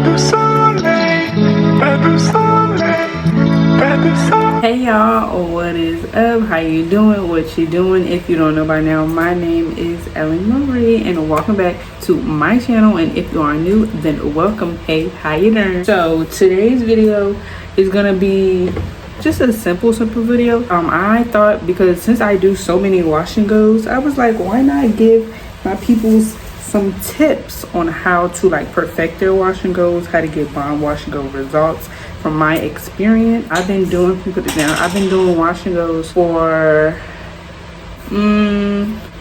Hey y'all, what is up? How you doing? What you doing? If you don't know by now, my name is Ellen Marie and welcome back to my channel. And if you are new, then welcome. Hey, how you doing? So today's video is gonna be just a simple video. I thought, because since I do so many wash and goes, I was like, why not give my peoples some tips on how to like perfect their wash and goes, how to get bomb wash and go results. From my experience, I've been doing, I've been doing wash and goes for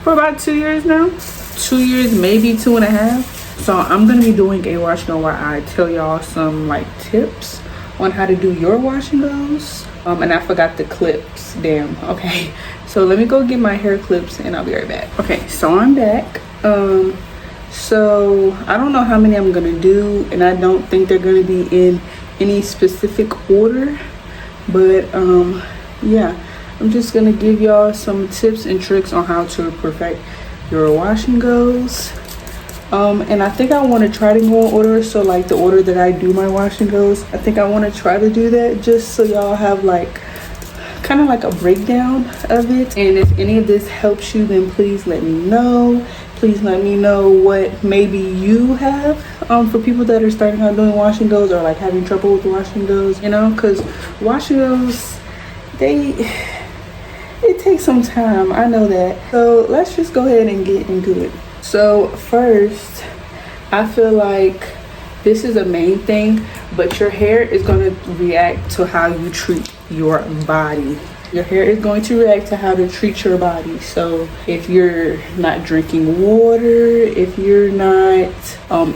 about 2 years now. 2 years, maybe 2.5. So I'm gonna be doing a wash and go where I tell y'all some like tips on how to do your wash and goes. And I forgot the clips, damn. Okay, so let me go get my hair clips and I'll be right back. Okay, so I'm back. So I don't know how many I'm gonna do, and I don't think they're gonna be in any specific order, but yeah, I'm just gonna give y'all some tips and tricks on how to perfect your wash and goes. And I think I want to try to go in order, so like the order that I do my wash and goes, I think I want to try to do that just so y'all have like kind of like a breakdown of it. And if any of this helps you, then please let me know. Please let me know what maybe you have for people that are starting out doing wash and goes or like having trouble with wash and goes, you know, because wash and goes, it takes some time, I know that. So let's just go ahead and get into it. So first, I feel like this is a main thing, but your hair is going to react to how you treat your body. Your hair is going to react to how to treat your body. So if you're not drinking water, if you're not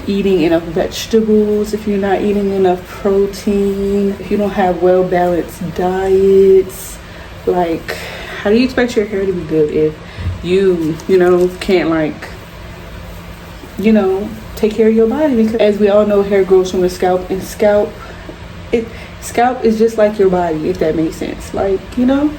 eating enough vegetables, if you're not eating enough protein, if you don't have well-balanced diets, like how do you expect your hair to be good if you know, can't like, you know, take care of your body? Because as we all know, hair grows from the scalp, and scalp is just like your body, if that makes sense, like, you know.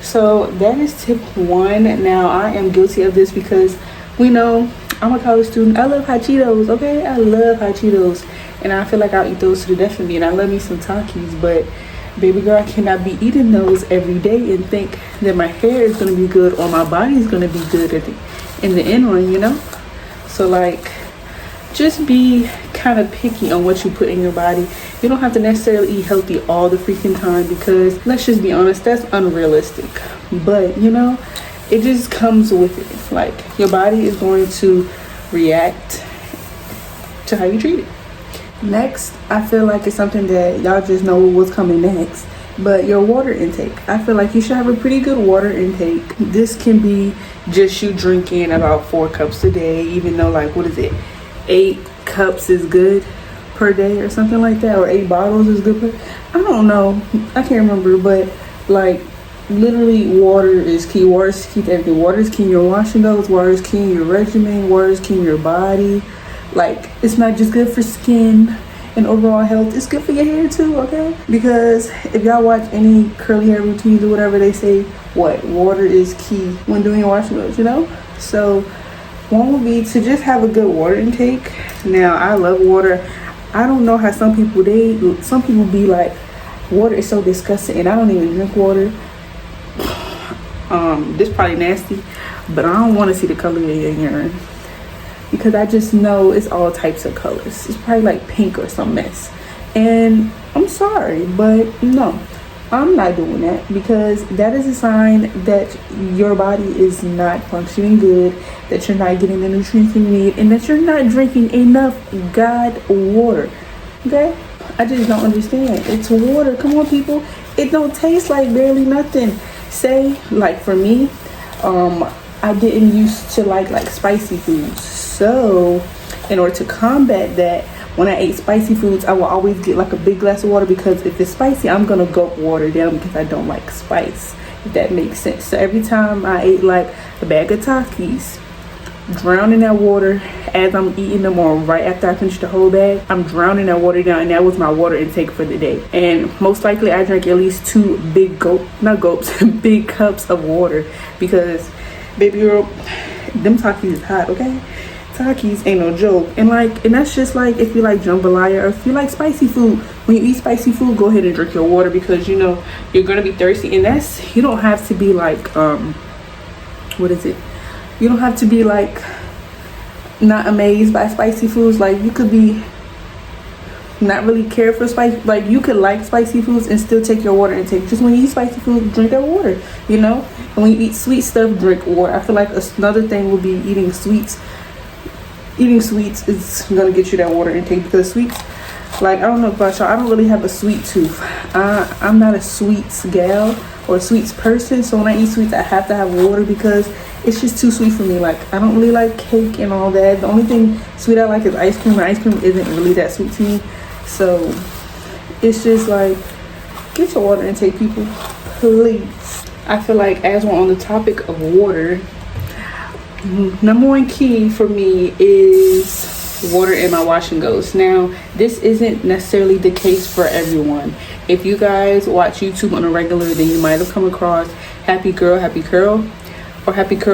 So that is tip one. Now I am guilty of this because we know I'm a college student. I love hot Cheetos, okay? I love hot Cheetos, and I feel like I'll eat those to the death of me, and I love me some Takis, but baby girl, I cannot be eating those every day and think that my hair is going to be good or my body is going to be good in the end run, you know. So like, just be kind of picky on what you put in your body. You don't have to necessarily eat healthy all the freaking time, because let's just be honest, that's unrealistic. But you know, it just comes with it. Like, your body is going to react to how you treat it. Next, I feel like it's something that y'all just know what's coming next, but your water intake. I feel like you should have a pretty good water intake. This can be just you drinking about 4 cups a day, even though like, what is it, 8 cups is good per day or something like that, or 8 bottles is good per, I don't know, I can't remember, but like literally water is key. Water is key to everything. Water is key in your wash and goes, water is key in your regimen, water is key in your body. Like, it's not just good for skin and overall health, it's good for your hair too, okay? Because if y'all watch any curly hair routines or whatever, they say what water is key when doing wash and goes, you know. So one would be to just have a good water intake. Now, I love water. I don't know how some people be like, water is so disgusting, and I don't even drink water. This probably nasty, but I don't want to see the color of your urine, because I just know it's all types of colors. It's probably like pink or some mess, and I'm sorry, but no, I'm not doing that, because that is a sign that your body is not functioning good, that you're not getting the nutrients you need, and that you're not drinking enough water, okay? I just don't understand. It's water. Come on, people. It don't taste like barely nothing. Say, like for me, I didn't used to like spicy foods. So in order to combat that, when I ate spicy foods, I will always get like a big glass of water, because if it's spicy, I'm gonna gulp water down, because I don't like spice, if that makes sense. So every time I ate like a bag of Takis, drowning that water as I'm eating them, or right after I finish the whole bag, I'm drowning that water down, and that was my water intake for the day. And most likely I drank at least 2 big big cups of water, because baby girl, them Takis is hot, okay? Takis ain't no joke. And that's just like if you like jambalaya or if you like spicy food. When you eat spicy food, go ahead and drink your water because you know you're gonna be thirsty. And that's, you don't have to be like what is it? You don't have to be like not amazed by spicy foods. Like you could be not really care for spice. Like you could like spicy foods and still take your water intake. Just when you eat spicy food, drink that water, you know. And when you eat sweet stuff, drink water. I feel like another thing would be eating sweets. Eating sweets is gonna get you that water intake because sweets, like I don't know about y'all, I don't really have a sweet tooth. I'm not a sweets gal or a sweets person, so when I eat sweets I have to have water because it's just too sweet for me. Like I don't really like cake and all that. The only thing sweet I like is ice cream, and ice cream isn't really that sweet to me. So it's just like, get your water intake, people, please. I feel like as we're on the topic of water, number one key for me is water in my wash and goes. Now, this isn't necessarily the case for everyone. If you guys watch YouTube on a regular, then you might have come across happy girl, or happy curl,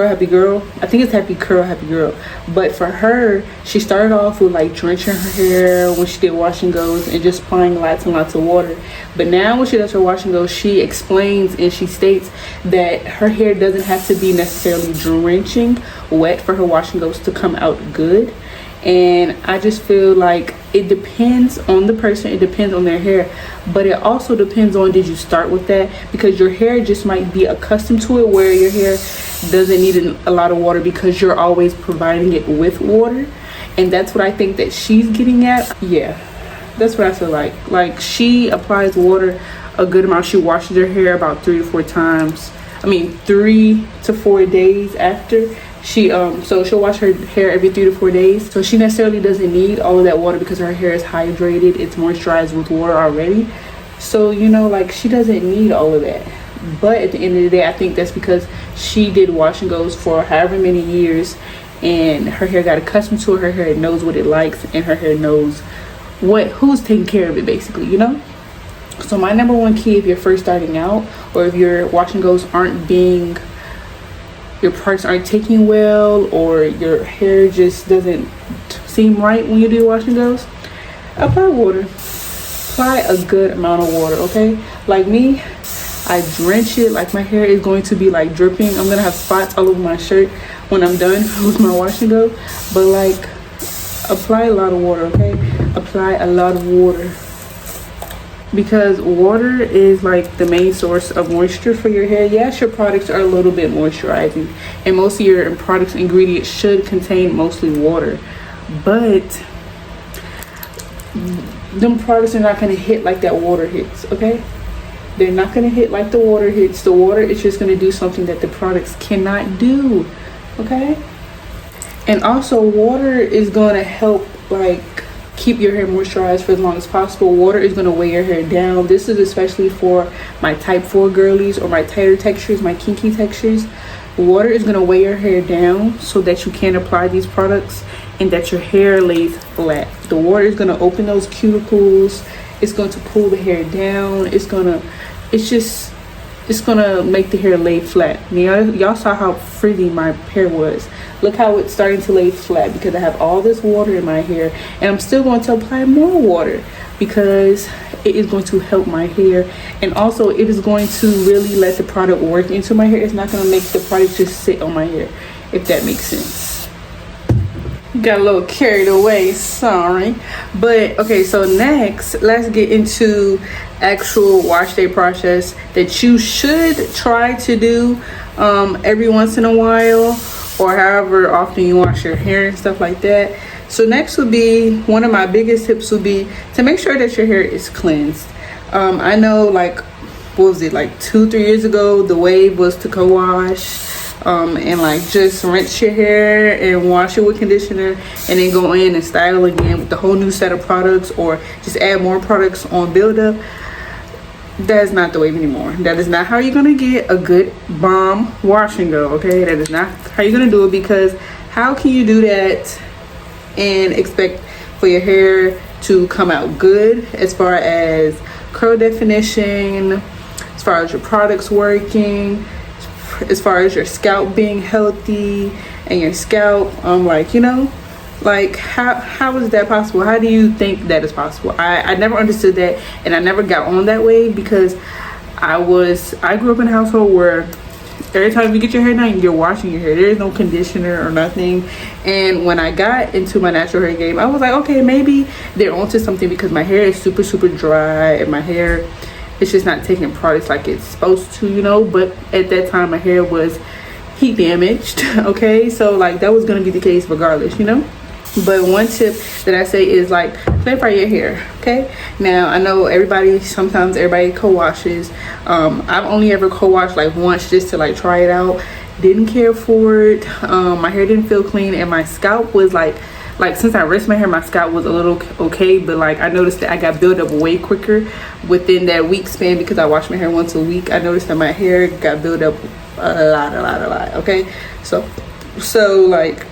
happy girl. I think it's happy curl, happy girl. But for her, she started off with like drenching her hair when she did wash and goes and just applying lots and lots of water. But now when she does her wash and goes, she explains and she states that her hair doesn't have to be necessarily drenching wet for her wash and goes to come out good. And I just feel like it depends on the person, it depends on their hair, but it also depends on, did you start with that? Because your hair just might be accustomed to it, where your hair doesn't need a lot of water because you're always providing it with water. And that's what I think that she's getting at. Yeah, that's what I feel like. Like she applies water a good amount. She washes her hair about 3 to 4 times. 3 to 4 days after. So she'll wash her hair every 3 to 4 days. So she necessarily doesn't need all of that water because her hair is hydrated. It's moisturized with water already. So, you know, like she doesn't need all of that. But at the end of the day, I think that's because she did wash and goes for however many years and her hair got accustomed to it. Her hair knows what it likes and her hair knows who's taking care of it, basically, you know? So my number one key, if you're first starting out or if your wash and goes your products aren't taking well, or your hair just doesn't seem right when you do wash and goes, apply water. Apply a good amount of water, okay? Like me, I drench it. Like my hair is going to be like dripping. I'm gonna have spots all over my shirt when I'm done with my wash and go. But like, apply a lot of water, okay? Apply a lot of water. Because water is like the main source of moisture for your hair. Yes, your products are a little bit moisturizing and most of your products ingredients should contain mostly water, but them products are not going to hit like that water hits, okay? They're not going to hit like the water hits. The water is just going to do something that the products cannot do, okay? And also water is going to help like keep your hair moisturized for as long as possible. Water is going to weigh your hair down. This is especially for my type 4 girlies or my tighter textures, my kinky textures. Water is going to weigh your hair down so that you can apply these products and that your hair lays flat. The water is going to open those cuticles. It's going to pull the hair down. It's going to make the hair lay flat. Y'all saw how frizzy my hair was. Look how it's starting to lay flat because I have all this water in my hair, and I'm still going to apply more water because it is going to help my hair, and also it is going to really let the product work into my hair. It's not going to make the product just sit on my hair, if that makes sense. Got a little carried away, sorry. But okay, so next let's get into actual wash day process that you should try to do every once in a while, or however often you wash your hair and stuff like that. So next would be, one of my biggest tips would be to make sure that your hair is cleansed. I know, like, what was it, like 2-3 years ago, the wave was to co-wash and like just rinse your hair and wash it with conditioner and then go in and style again with the whole new set of products, or just add more products on build-up. That is not the wave anymore. That is not how you're gonna get a good bomb wash and go, okay? That is not how you're gonna do it, because how can you do that and expect for your hair to come out good as far as curl definition, as far as your products working, as far as your scalp being healthy and your scalp like, you know, Like, how is that possible? How do you think that is possible? I never understood that, and I never got on that way, because I grew up in a household where every time you get your hair done, you're washing your hair. There is no conditioner or nothing. And when I got into my natural hair game, I was like, okay, maybe they're onto something, because my hair is super, super dry, and my hair, it's just not taking products like it's supposed to, you know. But at that time, my hair was heat damaged, okay? So like, that was gonna be the case regardless, you know. But one tip that I say is, like, clarify your hair, okay? Now, I know sometimes everybody co-washes. I've only ever co-washed like once, just to like try it out. Didn't care for it. My hair didn't feel clean, and my scalp was like since I rinsed my hair, my scalp was a little okay, but like I noticed that I got built up way quicker within that week span, because I wash my hair once a week. I noticed that my hair got built up a lot, okay? So like,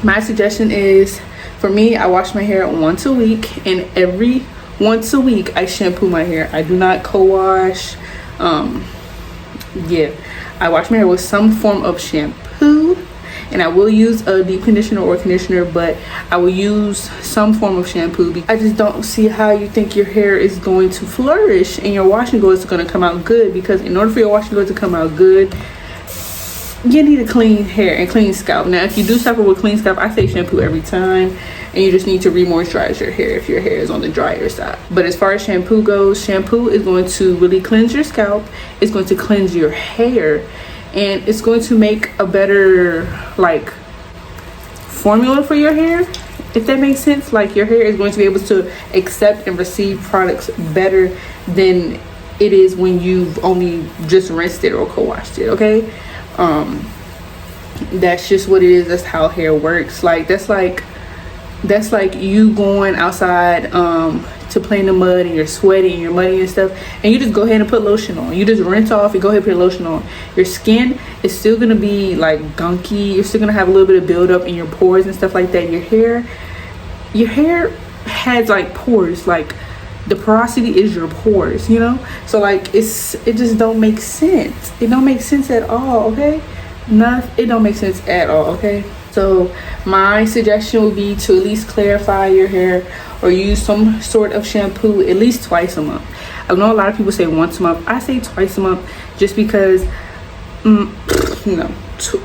my suggestion is, for me, I wash my hair once a week, and every once a week I shampoo my hair. I do not co-wash. Yeah, I wash my hair with some form of shampoo, and I will use a deep conditioner or conditioner, but I will use some form of shampoo. I just don't see how you think your hair is going to flourish and your washing gold is going to come out good, because in order for your washing gold to come out good, you need a clean hair and clean scalp. Now, if you do suffer with clean scalp, I say shampoo every time, and you just need to re-moisturize your hair if your hair is on the drier side. But as far as shampoo goes, shampoo is going to really cleanse your scalp. It's going to cleanse your hair, and it's going to make a better like formula for your hair, if that makes sense. Like, your hair is going to be able to accept and receive products better than it is when you've only just rinsed it or co-washed it, okay? That's just what it is. That's how hair works. Like, that's like you going outside to play in the mud, and you're sweaty and you're muddy and stuff, and you just go ahead and put lotion on. You just rinse off and go ahead and put lotion on. Your skin is still gonna be like gunky. You're still gonna have a little bit of buildup in your pores and stuff like that. Your hair has like pores. Like, the porosity is your pores, you know. So like, it just don't make sense. It don't make sense at all, okay? It don't make sense at all, okay? So my suggestion would be to at least clarify your hair, or use some sort of shampoo at least twice a month. I know a lot of people say once a month. I say twice a month, just because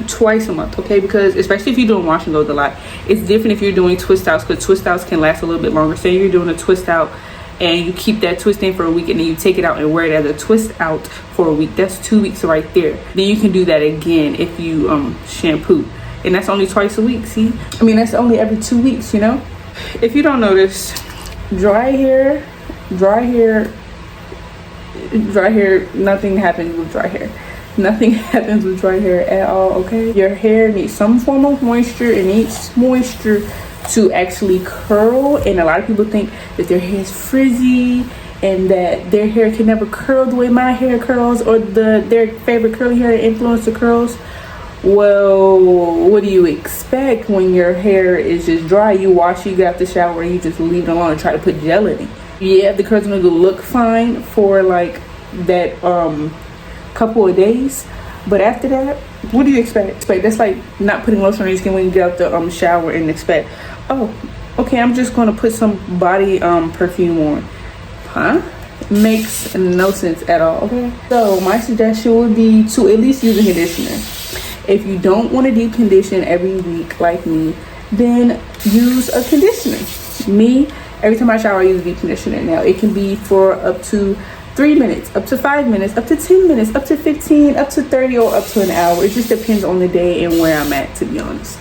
twice a month, okay? Because especially if you're doing wash and go a lot, it's different if you're doing twist outs, because twist outs can last a little bit longer. Say you're doing a twist out and you keep that twist in for a week, and then you take it out and wear it as a twist out for a week. That's 2 weeks right there. Then you can do that again if you shampoo, and that's only twice a week. See, I mean, that's only every 2 weeks, you know. If you don't notice, dry hair, nothing happens with dry hair. Nothing happens with dry hair at all, okay? Your hair needs some form of moisture. It needs moisture to actually curl, and a lot of people think that their hair is frizzy and that their hair can never curl the way my hair curls, or their favorite curly hair influencer curls. Well, what do you expect when your hair is just dry? You wash, you get out the shower, and you just leave it alone and try to put gel in it. Yeah, the curls are gonna look fine for like that couple of days, but after that, what do you expect? That's like not putting lotion on your skin when you get out the shower and expect, oh, okay, I'm just gonna put some body perfume on. Huh? Makes no sense at all, okay? So my suggestion would be to at least use a conditioner. If you don't want to deep condition every week like me, then use a conditioner. Me, every time I shower, I use a deep conditioner. Now, it can be for up to 3 minutes, up to 5 minutes, up to 10 minutes, up to 15, up to 30, or up to an hour. It just depends on the day and where I'm at, to be honest.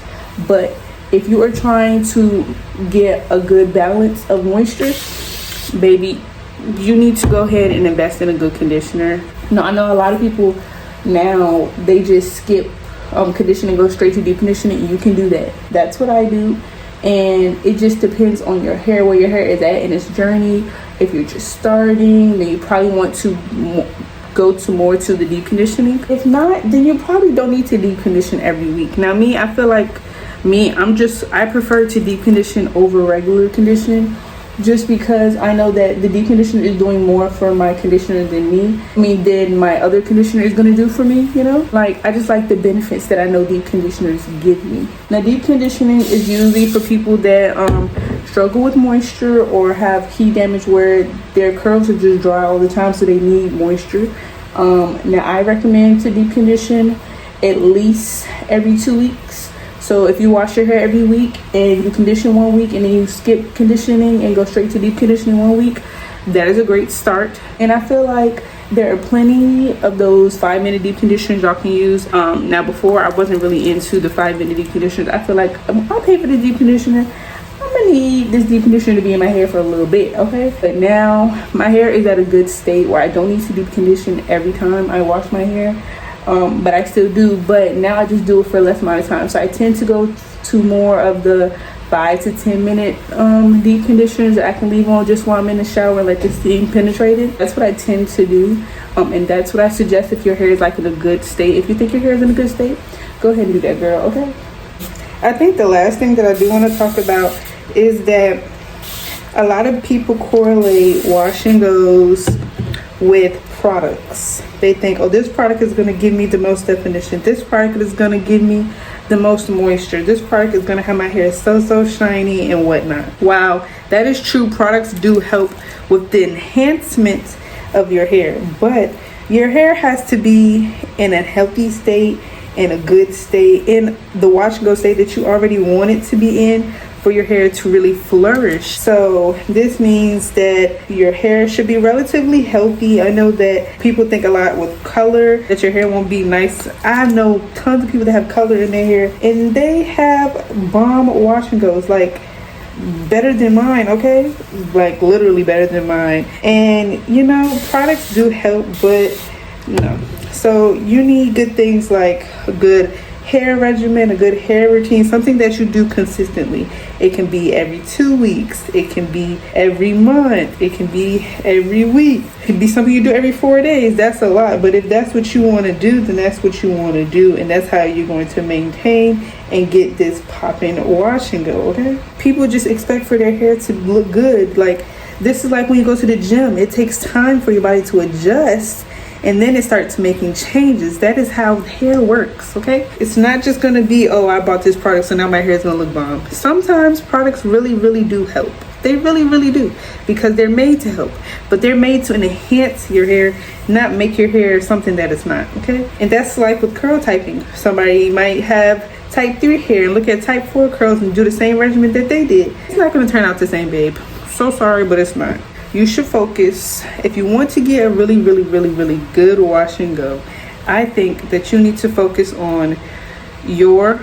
But if you are trying to get a good balance of moisture, baby, you need to go ahead and invest in a good conditioner. Now, I know a lot of people now, they just skip conditioning, go straight to deep conditioning. You can do that. That's what I do. And it just depends on your hair, where your hair is at in its journey. If you're just starting, then you probably want to go to more to the deep conditioning. If not, then you probably don't need to deep condition every week. Now, I feel like I prefer to deep condition over regular conditioning. just because I know that the deep conditioner is doing more for my conditioner than my other conditioner is going to do for me, you know? Like, I just like the benefits that I know deep conditioners give me. Now, deep conditioning is usually for people that struggle with moisture or have heat damage where their curls are just dry all the time, so they need moisture. Now, I recommend to deep condition at least every 2 weeks. So if you wash your hair every week and you condition 1 week and then you skip conditioning and go straight to deep conditioning 1 week, that is a great start. And I feel like there are plenty of those 5-minute deep conditioners y'all can use. Now, before I wasn't really into the 5-minute deep conditioners. I feel like I'll pay for the deep conditioner. I'm gonna need this deep conditioner to be in my hair for a little bit, okay? But now my hair is at a good state where I don't need to deep condition every time I wash my hair. But I still do, but now I just do it for a less amount of time. So I tend to go to more of the 5 to 10 minute deep conditioners that I can leave on just while I'm in the shower and let the steam penetrate it. That's what I tend to do, and that's what I suggest if your hair is like in a good state. If you think your hair is in a good state, go ahead and do that, girl, okay? I think the last thing that I do want to talk about is that a lot of people correlate wash and goes with products. They think, oh, this product is going to give me the most definition, this product is going to give me the most moisture, this product is going to have my hair so shiny and whatnot. Wow, that is true. Products do help with the enhancement of your hair, but your hair has to be in a healthy state, in a good state, in the wash and go state that you already want it to be in for your hair to really flourish. So this means that your hair should be relatively healthy. I know that people think a lot with color that your hair won't be nice. I know tons of people that have color in their hair and they have bomb wash and goes, like better than mine, okay? Like literally better than mine. And you know, products do help, but you know, so you need good things like a good hair regimen, a good hair routine, something that you do consistently. It can be every 2 weeks, it can be every month, it can be every week, it can be something you do every 4 days. That's a lot, but if that's what you want to do, then that's what you want to do, and that's how you're going to maintain and get this popping wash and go, okay? People just expect for their hair to look good. Like, this is like when you go to the gym, it takes time for your body to adjust, and then it starts making changes. That is how hair works, okay? It's not just gonna be, oh, I bought this product, so now my hair is gonna look bomb. Sometimes products really do help. They really do, because they're made to help, but they're made to enhance your hair, not make your hair something that it's not, okay? And that's like with curl typing. Somebody might have type 3 hair and look at type 4 curls and do the same regimen that they did. It's not gonna turn out the same, babe. So sorry, but it's not. You should focus. If you want to get a really good wash and go, I think that you need to focus on your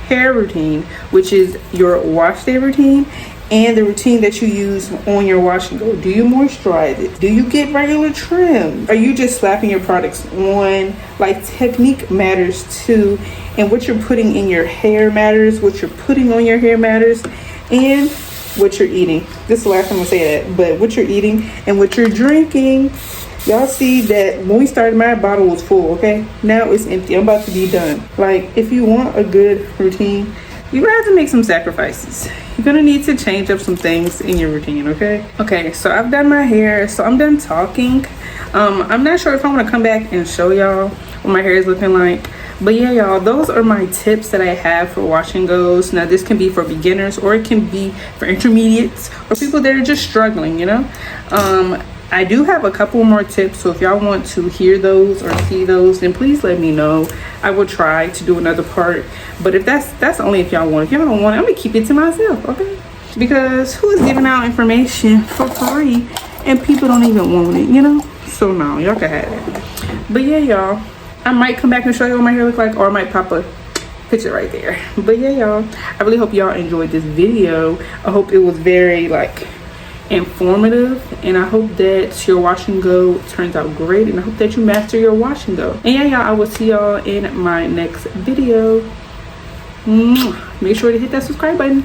hair routine, which is your wash day routine, and the routine that you use on your wash and go. Do you moisturize it? Do you get regular trim? Are you just slapping your products on? Like, technique matters too, and what you're putting in your hair matters, what you're putting on your hair matters, and what you're eating. This is the last time I'm gonna say that, but what you're eating and what you're drinking. Y'all see that when we started, my bottle was full, okay? Now it's empty. I'm about to be done. Like, if you want a good routine, you're gonna have to make some sacrifices. You're gonna need to change up some things in your routine, okay? Okay, so I've done my hair, so I'm done talking. I'm not sure if I want to come back and show y'all what my hair is looking like. But yeah, y'all, those are my tips that I have for wash and goes. Now, this can be for beginners, or it can be for intermediates, or people that are just struggling, you know? I do have a couple more tips, so if y'all want to hear those or see those, then please let me know. I will try to do another part, but if that's only if y'all want. If y'all don't want it, I'm gonna keep it to myself, okay? Because who is giving out information for free and people don't even want it, you know? So no, y'all can have it. But yeah, y'all, I might come back and show you what my hair looks like, or I might pop a picture right there. But yeah, y'all, I really hope y'all enjoyed this video. I hope it was very like informative, and I hope that your wash and go turns out great, and I hope that you master your wash and go. And yeah, y'all, I will see y'all in my next video. Make sure to hit that subscribe button.